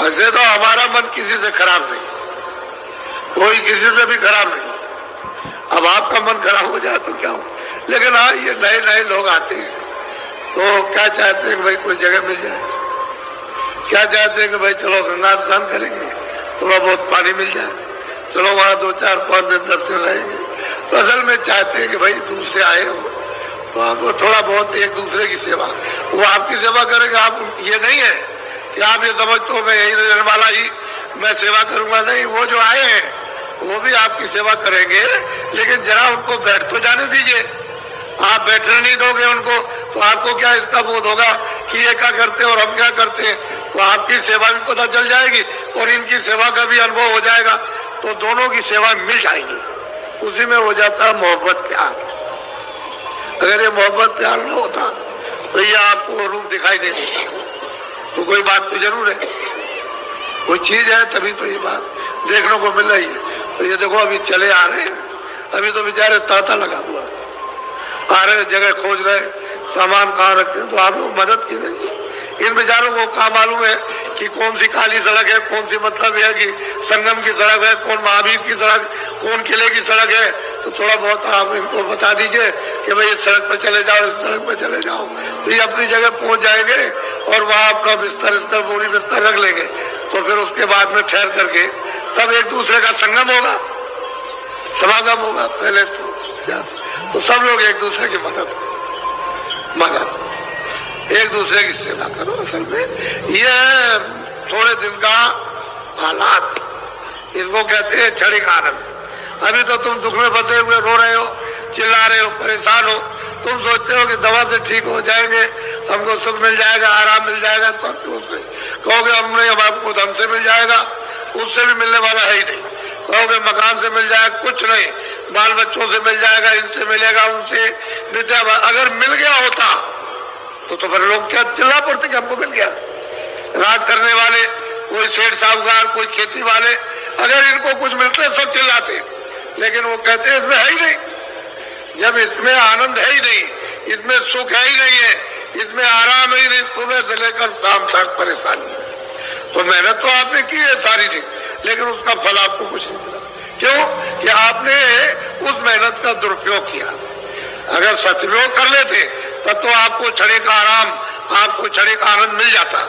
वैसे तो हमारा मन किसी से खराब नहीं, कोई किसी से भी खराब नहीं। अब आपका मन खराब हो जाए तो क्या हो। लेकिन हाँ, ये नए नए लोग आते हैं तो क्या चाहते हैं कि भाई कोई जगह मिल जाए, क्या चाहते हैं कि भाई चलो गंगा स्नान करेंगे, थोड़ा बहुत पानी मिल जाए, चलो वहां 2 4 5 दिन 10 दिन रहेंगे। तो असल में चाहते हैं कि भाई दूर से आए हो तो आपको थोड़ा बहुत एक दूसरे की सेवा, वो आपकी सेवा करेंगे। आप ये नहीं है कि आप ये समझते हो मैं यही रहने वाला ही मैं सेवा करूंगा, नहीं, वो जो आए हैं वो भी आपकी सेवा करेंगे, लेकिन जरा उनको बैठ तो जाने दीजिए। आप बैठने नहीं दोगे उनको तो आपको क्या इसका बोध होगा कि ये क्या करते हैं और हम क्या करते हैं। तो आपकी सेवा भी पता चल जाएगी और इनकी सेवा का भी अनुभव हो जाएगा, तो दोनों की सेवा मिल जाएगी। उसी में हो जाता है मोहब्बत प्यार। अगर ये मोहब्बत प्यार न होता तो ये आपको रूप दिखाई नहीं देता। तो कोई बात तो जरूर है, कोई चीज है तभी तो ये बात देखने को मिल रही है। तो ये देखो अभी चले आ रहे हैं, अभी तो बेचारे तांता लगा हुआ आ रहे, जगह खोज रहे, सामान कहाँ रखे, तो आप लोग मदद कीजिए। इन बेचारों को कहाँ मालूम है कि कौन सी काली सड़क है, कौन सी मतलब है कि संगम की सड़क है, कौन महावीर की सड़क, कौन किले की सड़क है। तो थोड़ा बहुत आप इनको बता दीजिए कि भाई इस सड़क पर चले जाओ, इस सड़क पर चले जाओ, तो ये अपनी जगह पहुंच जाएंगे और वहां अपना बिस्तर बोरी बिस्तर रख लेंगे। तो फिर उसके बाद में ठहर करके तब एक दूसरे का संगम होगा, समागम होगा। पहले तो सब लोग एक दूसरे की मदद एक दूसरे की सेवा करो। असल में ये थोड़े दिन का हालात, इसको कहते हैं क्षणिक आनंद। अभी तो तुम दुख में फंसे हुए रो रहे हो, चिल्ला रहे हो, परेशान हो, तुम सोचते हो कि दवा से ठीक हो जाएंगे, हमको सुख मिल जाएगा, आराम मिल जाएगा। तो कहोगे हमने आपको धन से मिल जाएगा, उससे भी मिलने वाला है ही नहीं। कहोगे मकान से मिल जाएगा, कुछ नहीं, बाल बच्चों से मिल जाएगा, इनसे मिलेगा, उनसे विद्या। अगर मिल गया होता तो फिर लोग क्या चिल्ला पड़ते कि हमको मिल गया। राज करने वाले, कोई सेठ साहूकार, कोई खेती वाले, अगर इनको कुछ मिलते सब चिल्लाते, लेकिन वो कहते इसमें है ही नहीं। जब इसमें आनंद है ही नहीं, इसमें सुख है ही नहीं है, इसमें आराम ही नहीं, सुबह से लेकर शाम तक परेशानी। तो मेहनत तो आपने की है सारी थी, लेकिन उसका फल आपको कुछ नहीं मिला। क्यों? कि आपने उस मेहनत का दुरुपयोग किया। अगर सदुपयोग कर लेते तब तो आपको क्षणिक आराम, आपको क्षणिक आनंद मिल जाता,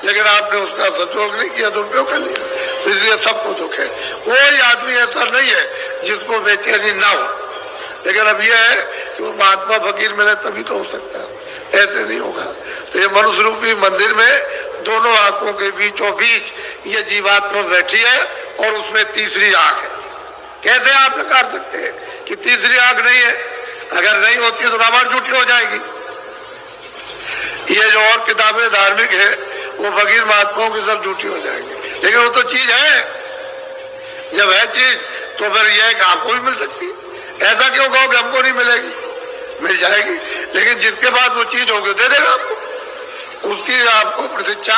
लेकिन आपने उसका सदुपयोग नहीं किया, दुरुपयोग कर लिया। तो इसलिए सबको दुख है। कोई आदमी ऐसा नहीं है जिसको बेचैनी ना हो, लेकिन अब यह है कि वो महात्मा फकीर मिले तभी तो हो सकता है, ऐसे नहीं होगा। तो ये मनुष्य रूपी मंदिर में दोनों आंखों के बीचों बीच ये जीवात्मा बैठी है और उसमें तीसरी आंख है। कैसे आप नकार सकते हैं कि तीसरी आंख नहीं है? अगर नहीं होती तो रामायण झूठी हो जाएगी। ये जो और किताबें धार्मिक है वो फकीर महात्माओं की सब झूठी हो जाएंगी, लेकिन वो तो चीज है। जब है चीज तो फिर यह है कि आपको भी मिल सकती है। ऐसा क्यों कहो कि हमको नहीं मिलेगी? मिल जाएगी, लेकिन जिसके पास वो चीज होगी दे देगा आपको। उसकी आपको प्रतीक्षा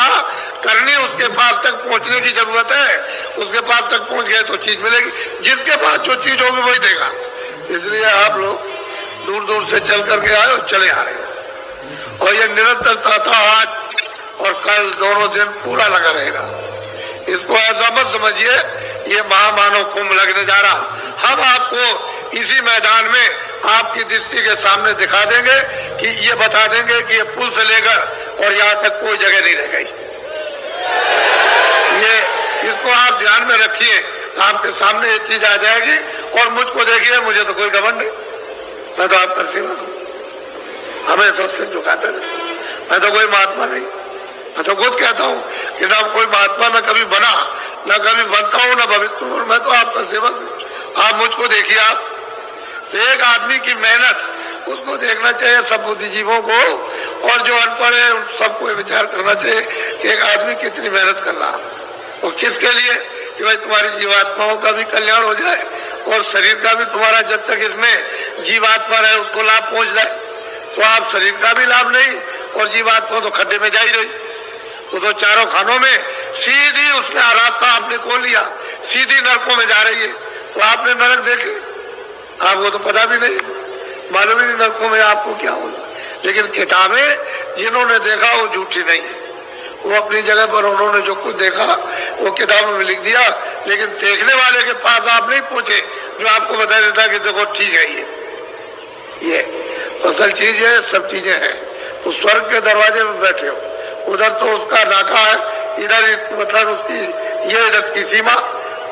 करनी, उसके पास तक पहुंचने की जरूरत है। उसके पास तक पहुंच गए तो चीज मिलेगी, जिसके पास जो चीज होगी वही देगा। इसलिए आप लोग दूर दूर से चल करके आए और चले आ रहे हैं, और ये निरंतरता था आज और कल दोनों दिन पूरा लगा रहेगा। इसको ऐसा मत समझिए ये महामानव कुंभ लगने जा रहा। हम आपको इसी मैदान में आपकी दृष्टि के सामने दिखा देंगे कि ये बता देंगे कि ये पुल से लेकर और यहाँ तक कोई जगह नहीं रह गई। ये इसको आप ध्यान में रखिए, आपके सामने ये चीज आ जाएगी। और मुझको देखिए, मुझे तो कोई घमंड नहीं, मैं तो आपका सेवा हूं, हमें सस्ते झुकाता नहीं। मैं तो कोई महात्मा नहीं, मैं तो खुद कहता हूं कि ना कोई महात्मा न कभी बना, न कभी बनता हूं, न भविष्य हूं। मैं तो आपका सेवक हूं। आप मुझको देखिए। आप एक आदमी की मेहनत उसको देखना चाहिए, सब बुद्धिजीवों को, और जो अनपढ़ है उन सबको विचार करना चाहिए कि एक आदमी कितनी मेहनत कर रहा है और किसके लिए, कि भाई तुम्हारी जीवात्माओं का भी कल्याण हो जाए और शरीर का भी तुम्हारा, जब तक इसमें जीवात्मा रहे उसको लाभ पहुंच जाए। तो आप शरीर का भी लाभ नहीं और जीवात्मा तो खड्डे में जा ही रही। तो चारों खानों में सीधी उसका रास्ता आपने खोल लिया, सीधी नरकों में जा रही है। तो आपने नरक देखे? आपको तो पता भी नहीं, मालूम ही नहीं नरकों में आपको क्या होगा। लेकिन किताबें जिन्होंने देखा वो झूठी नहीं है, वो अपनी जगह पर उन्होंने जो कुछ देखा वो किताबों में लिख दिया, लेकिन देखने वाले के पास आप नहीं पहुंचे जो आपको बता देता कि देखो ठीक है ये असल चीज है, सब चीजें हैं। तो स्वर्ग के दरवाजे में बैठे हो, उधर तो उसका नाका है, इधर मतलब उसकी ये इधर की सीमा,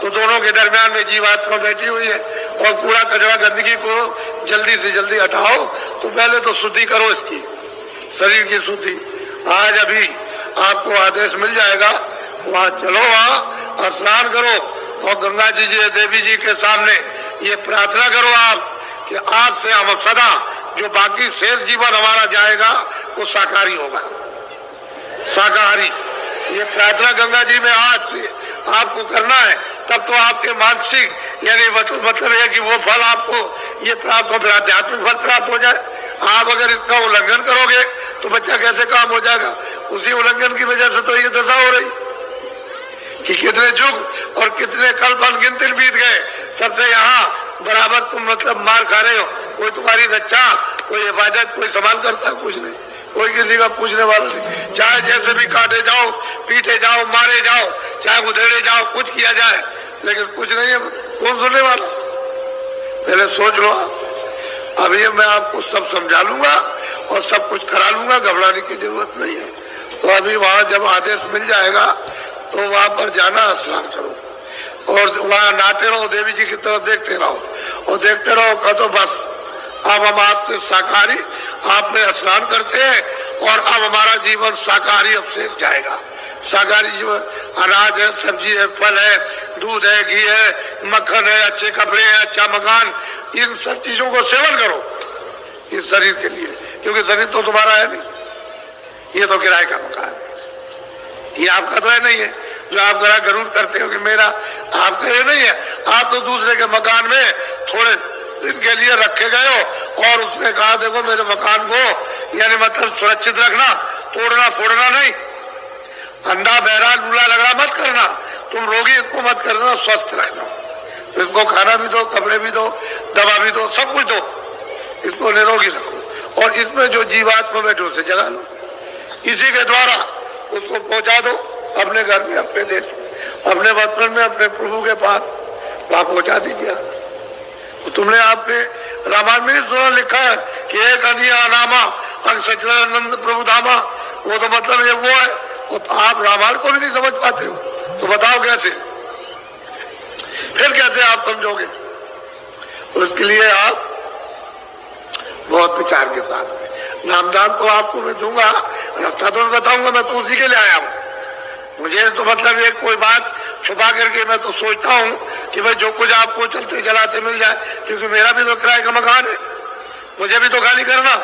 तो दोनों के दरमियान में जीवात्मा बैठी हुई है। और कूड़ा कचरा गंदगी को जल्दी से जल्दी हटाओ, तो पहले तो शुद्धि करो इसकी, शरीर की शुद्धि। आज अभी आपको आदेश मिल जाएगा, वहां चलो, वहां स्नान करो और गंगा जी देवी जी के सामने ये प्रार्थना करो आप कि आज से हम सदा जो बाकी शेष जीवन हमारा जाएगा वो शाकाहारी होगा, शाकाहारी। ये प्रार्थना गंगा जी में आज से आपको करना है, तब तो आपके मानसिक यानी मतलब है कि वो फल आपको ये प्राप्त हो, आध्यात्मिक फल प्राप्त हो जाए। आप अगर इसका उल्लंघन करोगे तो बच्चा कैसे काम हो जाएगा? उसी उल्लंघन की वजह से तो ये दशा हो रही कि कितने युग और कितने कल्प अनगिनत बीत गए, तब से यहाँ बराबर तुम मतलब मार खा रहे हो। कोई तुम्हारी रक्षा, कोई हिफाजत, कोई संभाल करता, कुछ नहीं, कोई किसी का पूछने वाला नहीं। चाहे जैसे भी काटे जाओ, पीटे जाओ, मारे जाओ, चाहे उधेड़े जाओ, कुछ किया जाए, लेकिन कुछ नहीं है, कौन सुनने वाला? पहले सोच लो आप। अभी मैं आपको सब समझा लूंगा और सब कुछ करा लूंगा, घबराने की जरूरत नहीं है। तो अभी वहां जब आदेश मिल जाएगा तो वहां पर जाना, स्नान करो और वहां नहाते रहो, देवी जी की तरफ देखते रहो और देखते रहो। कहा तो बस अब हम आपसे शाकाहारी, आपने स्नान करते हैं और अब हमारा जीवन शाकाहारी अब शेष जाएगा। शाकाहारी जीवन, अनाज है, सब्जी है, फल है, दूध है, घी है, मक्खन है, अच्छे कपड़े हैं, अच्छा मकान, इन सब चीजों को सेवन करो इस शरीर के लिए, क्योंकि शरीर तो तुम्हारा है नहीं, ये तो किराए का मकान है, ये आपका तो है नहीं है। जो आप गरुड़ करते हो कि मेरा, आपका ये नहीं है। आप तो दूसरे के मकान में थोड़े दिन के लिए रखे गए हो और उसने कहा देखो मेरे मकान को यानी मतलब सुरक्षित रखना, तोड़ना फोड़ना नहीं, अंधा बहरा लूला लगड़ा मत करना, तुम रोगी इसको मत करना, स्वस्थ रखना, तो इसको खाना भी दो, कपड़े भी दो, दवा भी दो, सब कुछ दो, इसको निरोगी रखो और इसमें जो जीवात्मा बैठे उसे जगा लो, इसी के द्वारा उसको पहुंचा दो अपने घर में, अपने देश में, अपने वतन में, अपने प्रभु के पास, वहां पहुंचा दीजिए। तो तुमने आपने रामायण में सुना लिखा है कि एक अनिया नामा सच्चिदानंद प्रभु धामा, वो तो मतलब ये वो है। तो आप रामायण को भी नहीं समझ पाते हो, तो बताओ कैसे, फिर कैसे आप समझोगे? उसके लिए आप बहुत विचार के साथ, नामदान तो आपको मैं दूंगा, रास्ता तो बताऊंगा, मैं तो उसी के लिए आया हूँ। मुझे तो मतलब एक कोई बात छुपा करके मैं तो सोचता हूँ कि भाई जो कुछ आपको चलते चलाते मिल जाए, क्योंकि मेरा भी तो किराए का मकान है, मुझे भी तो खाली करना,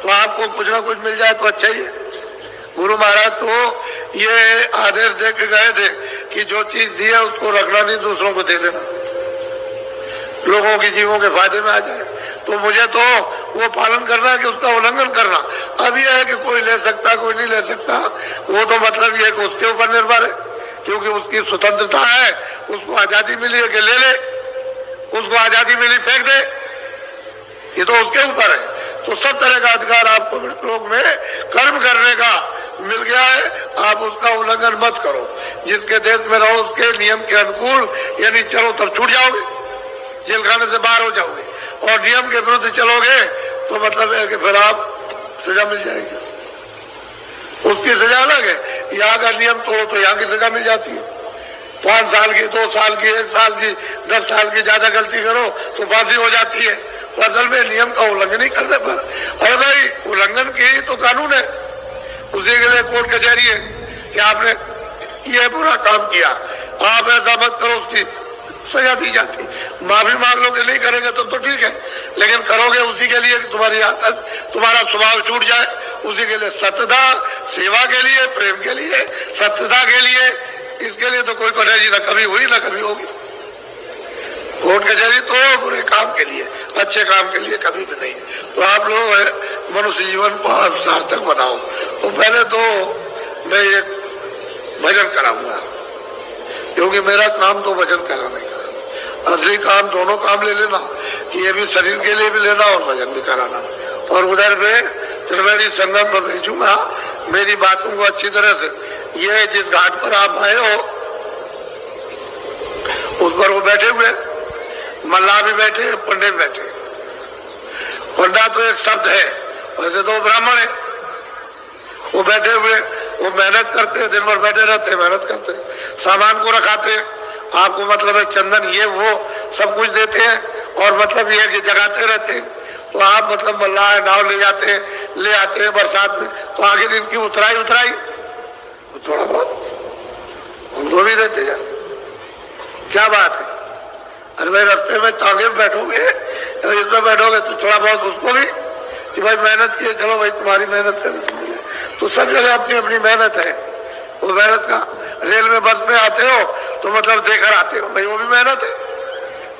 तो आपको कुछ ना कुछ मिल जाए तो अच्छा ही है। गुरु महाराज तो ये आदेश दे के गए थे कि जो चीज दी है उसको रखना नहीं, दूसरों को दे देना, लोगों की जीवों के फायदे में आ जाए। तो मुझे तो वो पालन करना है कि उसका उल्लंघन करना। अब यह है कि कोई ले सकता, कोई नहीं ले सकता, वो तो मतलब ये कि उसके ऊपर निर्भर है, क्योंकि उसकी स्वतंत्रता है, उसको आजादी मिली है कि ले ले, उसको आजादी मिली फेंक दे, ये तो उसके ऊपर है। तो सब तरह का अधिकार आपको लोक में कर्म करने का मिल गया है, आप उसका उल्लंघन मत करो। जिसके देश में रहो उसके नियम के अनुकूल यानी चलो तब छूट जाओगे, जेल खाने से बाहर हो जाओगे, और नियम के विरुद्ध चलोगे तो मतलब है कि फिर आप सजा मिल जाएगी, उसकी सजा अलग है। यहाँ का नियम तोड़ो तो यहाँ की सजा मिल जाती है, 5 साल की, 2 साल की, 1 साल की, 10 साल की, ज्यादा गलती करो तो फांसी हो जाती है। तो असल में नियम का उल्लंघन ही करने पर, अरे भाई उल्लंघन की तो कानून है, उसी के लिए कोर्ट कचहरी है कि आपने ये बुरा काम किया, आप ऐसा मत करो, उसकी सजा दी जाती। माफी मांग लो कि नहीं करेंगे तब तो ठीक है, लेकिन करोगे उसी के लिए कि तुम्हारी आदत, तुम्हारा स्वभाव छूट जाए, उसी के लिए सत्यता, सेवा के लिए, प्रेम के लिए, सत्यता के लिए, इसके लिए तो कोई कठिनाई न कभी हुई न कभी होगी। कोर्ट कचहरी तो बुरे काम के लिए, अच्छे काम के लिए कभी भी नहीं। तो आप लोग मनुष्य जीवन को आप सार्थक बनाओ। तो पहले तो मैं एक भजन कराऊंगा, क्योंकि मेरा काम तो भजन कराने का, असली काम दोनों काम ले लेना, कि ये भी शरीर के लिए भी लेना और भजन भी कराना। और उधर में त्रिवेणी संगम पर भेजूंगा, मेरी बातों को अच्छी तरह से ये जिस घाट पर आप आए हो उस पर वो बैठे हुए, मल्लाह भी बैठे, पंडित भी बैठे। पंडा तो एक शब्द है, वैसे तो वो ब्राह्मण है। वो बैठे हुए, वो मेहनत करते, दिन भर बैठे रहते, मेहनत करते, सामान को रखाते, आपको मतलब है चंदन ये वो सब कुछ देते हैं, और मतलब ये है कि जगाते रहते हैं। तो आप मतलब मल्लाह नाव ले जाते हैं, ले आते हैं बरसात में, तो आगे दिन की उतराई तो थोड़ा बहुत हम दो भी देते हैं। क्या बात है? अरे भाई रास्ते में तांगे में बैठोगे, इसमें बैठोगे तो थोड़ा बहुत उसको भी कि भाई मेहनत की, चलो भाई तुम्हारी मेहनत है। तो सब जगह अपनी अपनी मेहनत है। वो मेहनत का, रेल में बस में आते हो तो मतलब देकर आते हो, भाई वो भी मेहनत है।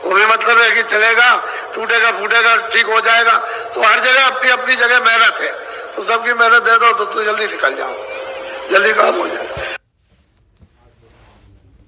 वो भी मतलब है कि चलेगा, टूटेगा फूटेगा, ठीक हो जाएगा। तो हर जगह अपनी अपनी जगह मेहनत है। तो सबकी मेहनत दे दो तो जल्दी निकल जाओ, जल्दी काम हो जाए।